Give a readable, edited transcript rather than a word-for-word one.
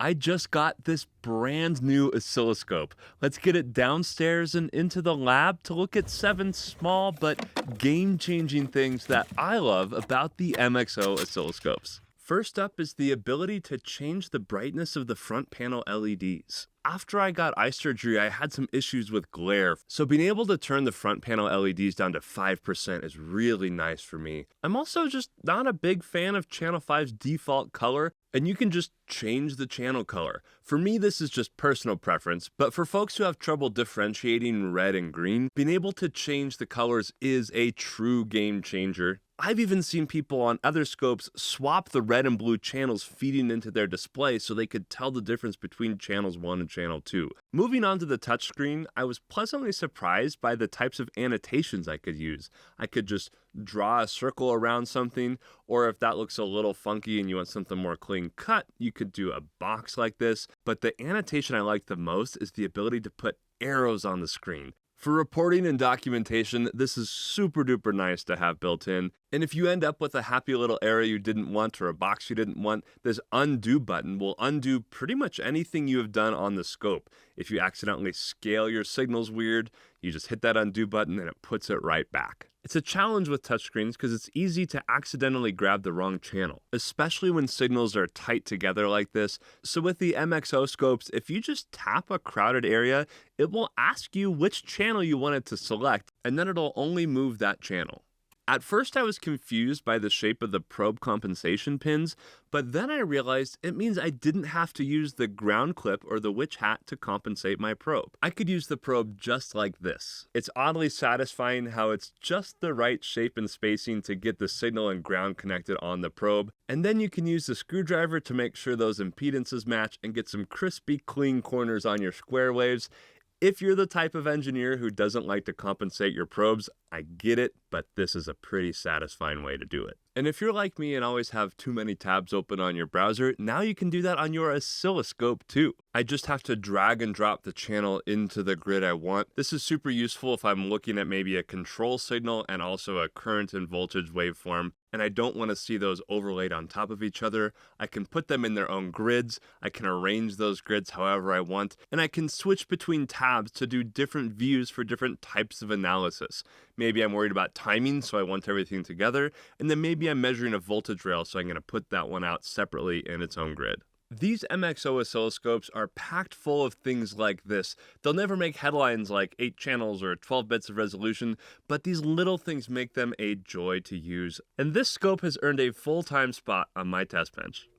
I just got this brand new oscilloscope. Let's get it downstairs and into the lab to look at 7 small but game-changing things that I love about the MXO oscilloscopes. First up is the ability to change the brightness of the front panel LEDs. After I got eye surgery, I had some issues with glare, so being able to turn the front panel LEDs down to 5% is really nice for me. I'm also just not a big fan of Channel 5's default color, and you can just change the channel color. For me, this is just personal preference, but for folks who have trouble differentiating red and green, being able to change the colors is a true game changer. I've even seen people on other scopes swap the red and blue channels feeding into their display so they could tell the difference between channels 1 and channel 2. Moving on to the touchscreen, I was pleasantly surprised by the types of annotations I could use. I could just draw a circle around something, or if that looks a little funky and you want something more clean cut, you could do a box like this. But the annotation I like the most is the ability to put arrows on the screen. For reporting and documentation, this is super duper nice to have built in. And if you end up with a happy little area you didn't want or a box you didn't want, this undo button will undo pretty much anything you have done on the scope. If you accidentally scale your signals weird, you just hit that undo button and it puts it right back. It's a challenge with touchscreens because it's easy to accidentally grab the wrong channel, especially when signals are tight together like this. So with the MXO scopes, if you just tap a crowded area, it will ask you which channel you want it to select, and then it'll only move that channel. At first I was confused by the shape of the probe compensation pins, but then I realized it means I didn't have to use the ground clip or the witch hat to compensate my probe. I could use the probe just like this. It's oddly satisfying how it's just the right shape and spacing to get the signal and ground connected on the probe, and then you can use the screwdriver to make sure those impedances match and get some crispy clean corners on your square waves. If you're the type of engineer who doesn't like to compensate your probes, I get it, but this is a pretty satisfying way to do it. And if you're like me and always have too many tabs open on your browser, now you can do that on your oscilloscope too. I just have to drag and drop the channel into the grid I want. This is super useful if I'm looking at maybe a control signal and also a current and voltage waveform, and I don't want to see those overlaid on top of each other. I can put them in their own grids, I can arrange those grids however I want, and I can switch between tabs to do different views for different types of analysis. Maybe I'm worried about timing, so I want everything together, and then maybe I'm measuring a voltage rail, so I'm going to put that one out separately in its own grid. These MXO oscilloscopes are packed full of things like this. They'll never make headlines like 8 channels or 12 bits of resolution, but these little things make them a joy to use. And this scope has earned a full-time spot on my test bench.